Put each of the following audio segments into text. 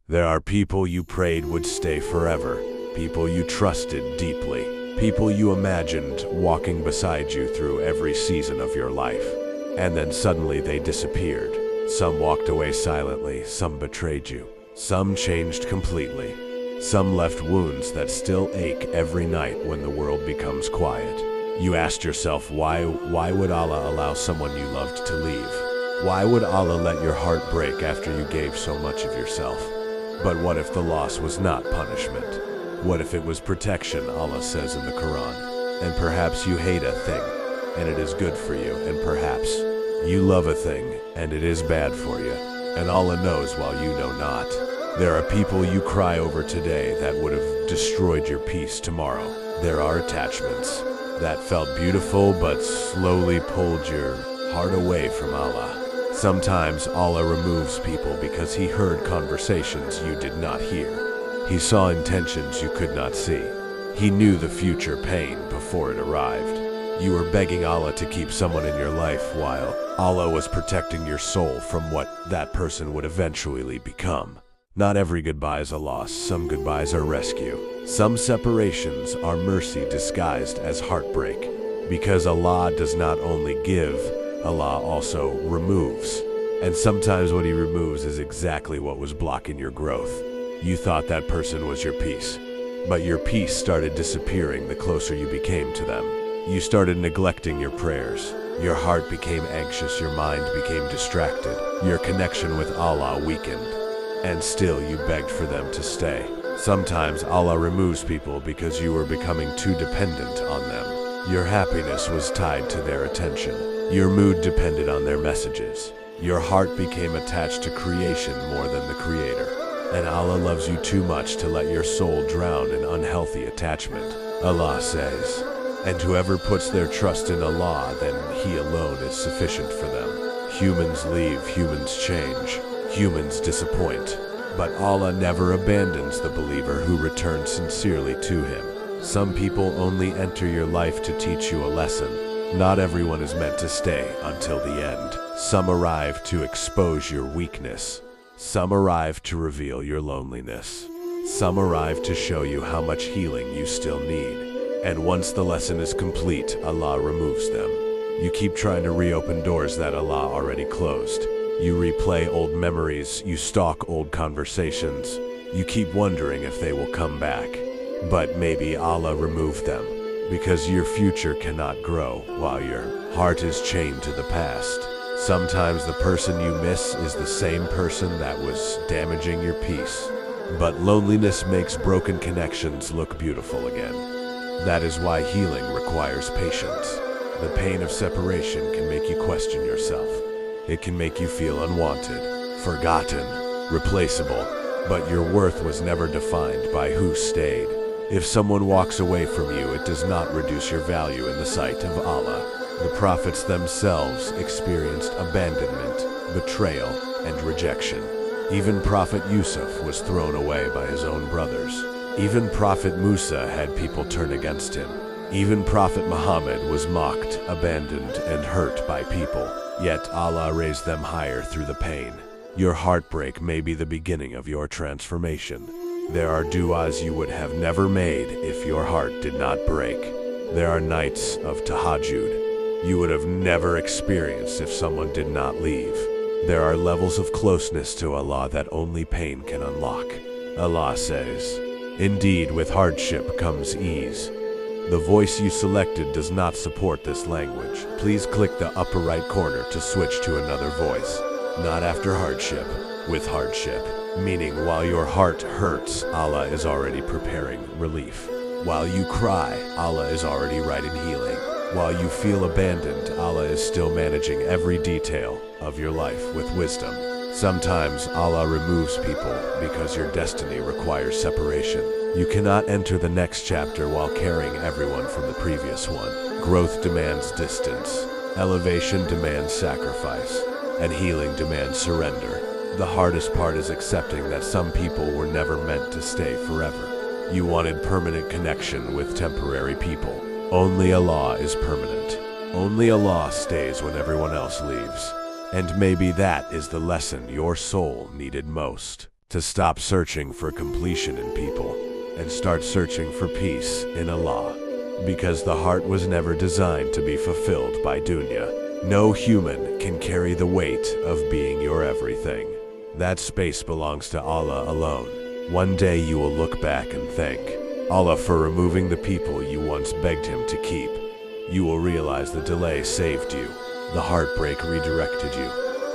There are people you prayed would stay forever, people you trusted deeply, people you imagined walking beside you through every season of your life. And then suddenly they disappeared. Some walked away silently, some betrayed you, some changed completely. Some left wounds that still ache every night when the world becomes quiet. You asked yourself, why would Allah allow someone you loved to leave? Why would Allah let your heart break after you gave so much of yourself? But what if the loss was not punishment? What if it was protection, Allah says in the Quran? And perhaps you hate a thing, and it is good for you, and perhaps you love a thing, and it is bad for you, and Allah knows while you know not. There are people you cry over today that would have destroyed your peace tomorrow. There are attachments that felt beautiful but slowly pulled your heart away from Allah. Sometimes Allah removes people because He heard conversations you did not hear. He saw intentions you could not see. He knew the future pain before it arrived. You were begging Allah to keep someone in your life while Allah was protecting your soul from what that person would eventually become. Not every goodbye is a loss. Some goodbyes are rescue. Some separations are mercy disguised as heartbreak. Because Allah does not only give, Allah also removes. And sometimes what He removes is exactly what was blocking your growth. You thought that person was your peace, but your peace started disappearing the closer you became to them. You started neglecting your prayers. Your heart became anxious, your mind became distracted, your connection with Allah weakened. And still you begged for them to stay. Sometimes Allah removes people because you were becoming too dependent on them. Your happiness was tied to their attention. Your mood depended on their messages. Your heart became attached to creation more than the Creator. And Allah loves you too much to let your soul drown in unhealthy attachment. Allah says, "And whoever puts their trust in Allah, then He alone is sufficient for them." Humans leave, humans change. Humans disappoint, but Allah never abandons the believer who returns sincerely to Him. Some people only enter your life to teach you a lesson. Not everyone is meant to stay until the end. Some arrive to expose your weakness. Some arrive to reveal your loneliness. Some arrive to show you how much healing you still need. And once the lesson is complete, Allah removes them. You keep trying to reopen doors that Allah already closed. You replay old memories, you stalk old conversations. You keep wondering if they will come back. But maybe Allah removed them, because your future cannot grow while your heart is chained to the past. Sometimes the person you miss is the same person that was damaging your peace. But loneliness makes broken connections look beautiful again. That is why healing requires patience. The pain of separation can make you question yourself. It can make you feel unwanted, forgotten, replaceable, but your worth was never defined by who stayed. If someone walks away from you, it does not reduce your value in the sight of Allah. The prophets themselves experienced abandonment, betrayal, and rejection. Even Prophet Yusuf was thrown away by his own brothers. Even Prophet Musa had people turn against him. Even Prophet Muhammad was mocked, abandoned, and hurt by people. Yet Allah raised them higher through the pain. Your heartbreak may be the beginning of your transformation. There are du'as you would have never made if your heart did not break. There are nights of tahajjud you would have never experienced if someone did not leave. There are levels of closeness to Allah that only pain can unlock. Allah says, "Indeed, with hardship comes ease." The voice you selected does not support this language. Please click the upper right corner to switch to another voice. Not after hardship, with hardship. Meaning while your heart hurts, Allah is already preparing relief. While you cry, Allah is already writing healing. While you feel abandoned, Allah is still managing every detail of your life with wisdom. Sometimes Allah removes people because your destiny requires separation. You cannot enter the next chapter while carrying everyone from the previous one. Growth demands distance, elevation demands sacrifice, and healing demands surrender. The hardest part is accepting that some people were never meant to stay forever. You wanted permanent connection with temporary people. Only Allah is permanent. Only Allah stays when everyone else leaves. And maybe that is the lesson your soul needed most. to stop searching for completion in people and start searching for peace in Allah. Because the heart was never designed to be fulfilled by dunya. No human can carry the weight of being your everything. That space belongs to Allah alone. One day you will look back and thank Allah for removing the people you once begged him to keep. You will realize the delay saved you, the heartbreak redirected you,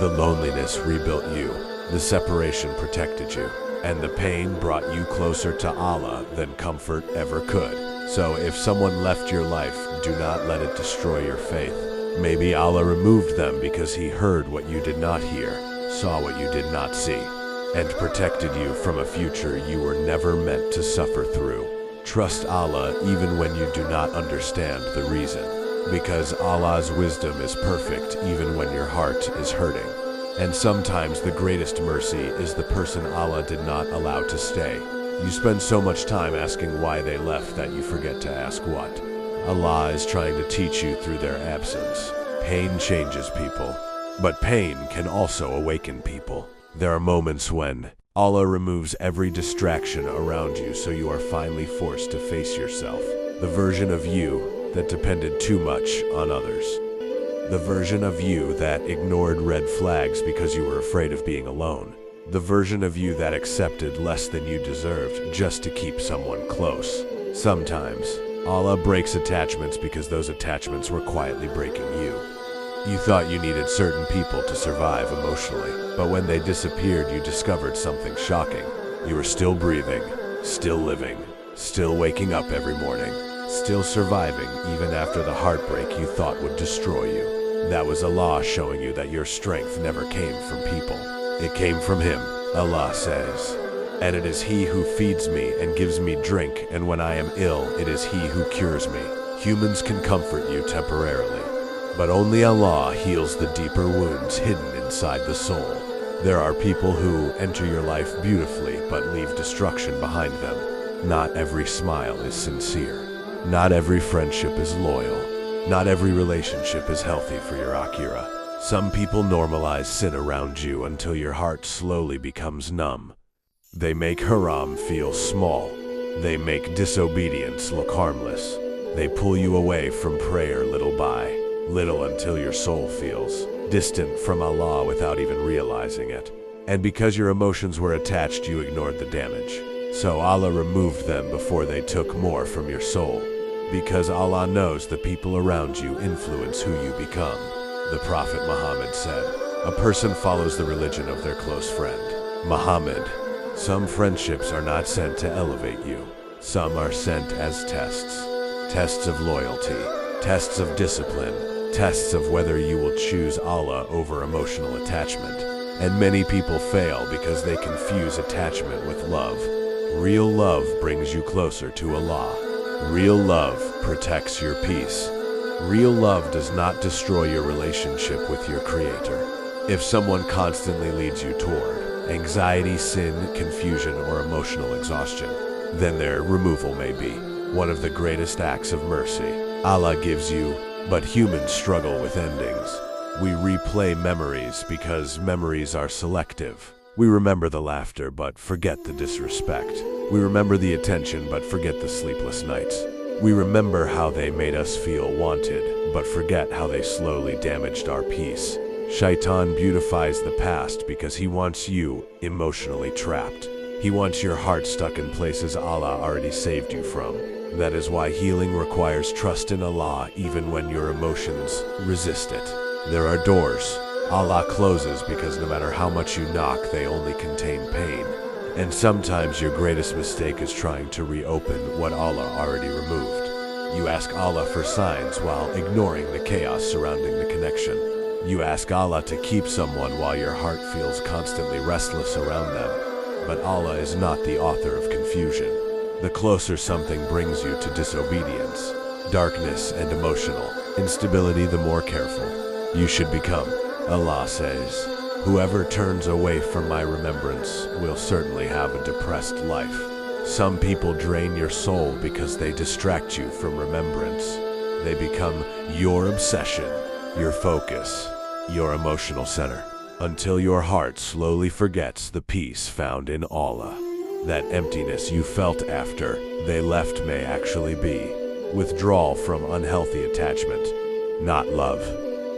the loneliness rebuilt you, the separation protected you, and the pain brought you closer to Allah than comfort ever could. So if someone left your life, do not let it destroy your faith. Maybe Allah removed them because he heard what you did not hear, saw what you did not see, and protected you from a future you were never meant to suffer through. Trust Allah even when you do not understand the reason, because Allah's wisdom is perfect even when your heart is hurting. And sometimes the greatest mercy is the person Allah did not allow to stay. You spend so much time asking why they left that you forget to ask what. Allah is trying to teach you through their absence. Pain changes people, but pain can also awaken people. There are moments when Allah removes every distraction around you so you are finally forced to face yourself. The version of you that depended too much on others. The version of you that ignored red flags because you were afraid of being alone. The version of you that accepted less than you deserved just to keep someone close. Sometimes, Allah breaks attachments because those attachments were quietly breaking you. You thought you needed certain people to survive emotionally, but when they disappeared, you discovered something shocking. You were still breathing, still living, still waking up every morning, still surviving even after the heartbreak you thought would destroy you. That was Allah showing you that your strength never came from people. It came from Him, Allah says. And it is He who feeds me and gives me drink, and when I am ill, it is He who cures me. Humans can comfort you temporarily, but only Allah heals the deeper wounds hidden inside the soul. There are people who enter your life beautifully but leave destruction behind them. Not every smile is sincere. Not every friendship is loyal. Not every relationship is healthy for your akhirah. Some people normalize sin around you until your heart slowly becomes numb. They make haram feel small. They make disobedience look harmless. They pull you away from prayer little by little until your soul feels distant from Allah without even realizing it. And because your emotions were attached, you ignored the damage. So Allah removed them before they took more from your soul. Because Allah knows the people around you influence who you become. The Prophet Muhammad said, "A person follows the religion of their close friend." Muhammad, some friendships are not sent to elevate you. Some are sent as tests. Tests of loyalty, tests of discipline, tests of whether you will choose Allah over emotional attachment. And many people fail because they confuse attachment with love. Real love brings you closer to Allah. Real love protects your peace. Real love does not destroy your relationship with your Creator. If someone constantly leads you toward anxiety, sin, confusion, or emotional exhaustion, then their removal may be one of the greatest acts of mercy Allah gives you, but humans struggle with endings. We replay memories because memories are selective. We remember the laughter but forget the disrespect. We remember the attention but forget the sleepless nights. We remember how they made us feel wanted, but forget how they slowly damaged our peace. Shaitan beautifies the past because he wants you emotionally trapped. He wants your heart stuck in places Allah already saved you from. That is why healing requires trust in Allah even when your emotions resist it. There are doors Allah closes because no matter how much you knock, they only contain pain. And sometimes your greatest mistake is trying to reopen what Allah already removed. You ask Allah for signs while ignoring the chaos surrounding the connection. You ask Allah to keep someone while your heart feels constantly restless around them. But Allah is not the author of confusion. The closer something brings you to disobedience, darkness, and emotional instability, the more careful you should become. Allah says, "Whoever turns away from my remembrance will certainly have a depressed life." Some people drain your soul because they distract you from remembrance. They become your obsession, your focus, your emotional center. until your heart slowly forgets the peace found in Allah. That emptiness you felt after they left may actually be withdrawal from unhealthy attachment, not love.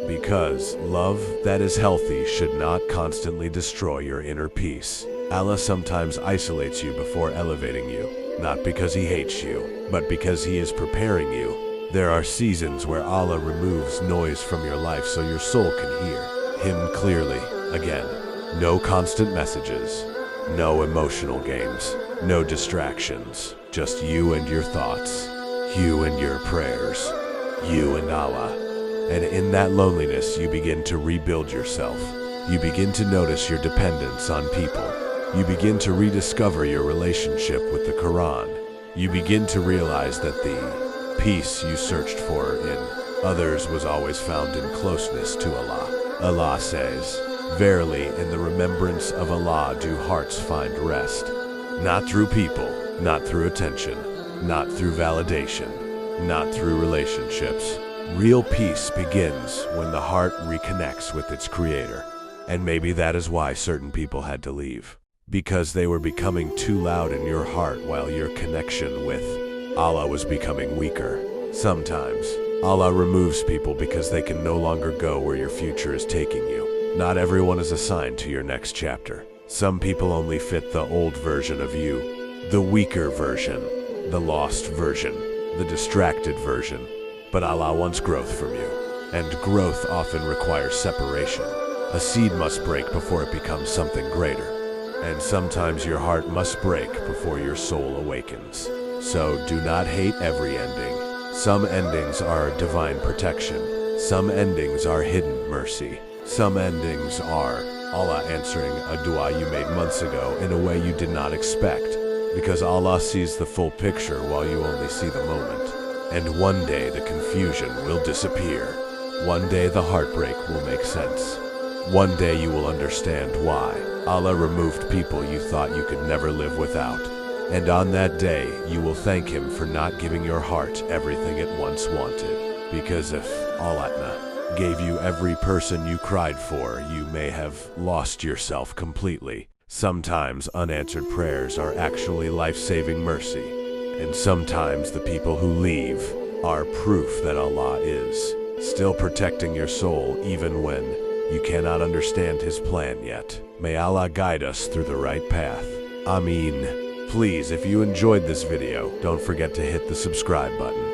Because love that is healthy should not constantly destroy your inner peace. Allah sometimes isolates you before elevating you, not because He hates you, but because He is preparing you. There are seasons where Allah removes noise from your life so your soul can hear Him clearly again. No constant messages, no emotional games, no distractions, just you and your thoughts, you and your prayers, you and Allah. And in that loneliness, you begin to rebuild yourself. You begin to notice your dependence on people. You begin to rediscover your relationship with the Quran. You begin to realize that the peace you searched for in others was always found in closeness to Allah. Allah says, "Verily, in the remembrance of Allah do hearts find rest." Not through people, not through attention, not through validation, not through relationships. Real peace begins when the heart reconnects with its creator. And maybe that is why certain people had to leave. Because they were becoming too loud in your heart while your connection with Allah was becoming weaker. Sometimes, Allah removes people because they can no longer go where your future is taking you. Not everyone is assigned to your next chapter. Some people only fit the old version of you, the weaker version, the lost version, the distracted version. But Allah wants growth from you, and growth often requires separation. A seed must break before it becomes something greater, and sometimes your heart must break before your soul awakens. So do not hate every ending. Some endings are divine protection. Some endings are hidden mercy. Some endings are Allah answering a dua you made months ago in a way you did not expect, because Allah sees the full picture while you only see the moment. And one day the confusion will disappear. One day the heartbreak will make sense. One day you will understand why Allah removed people you thought you could never live without. And on that day, you will thank Him for not giving your heart everything it once wanted. Because if Allah gave you every person you cried for, you may have lost yourself completely. Sometimes unanswered prayers are actually life-saving mercy. And sometimes the people who leave are proof that Allah is still protecting your soul even when you cannot understand His plan yet. May Allah guide us through the right path. Ameen. Please, if you enjoyed this video, don't forget to hit the subscribe button.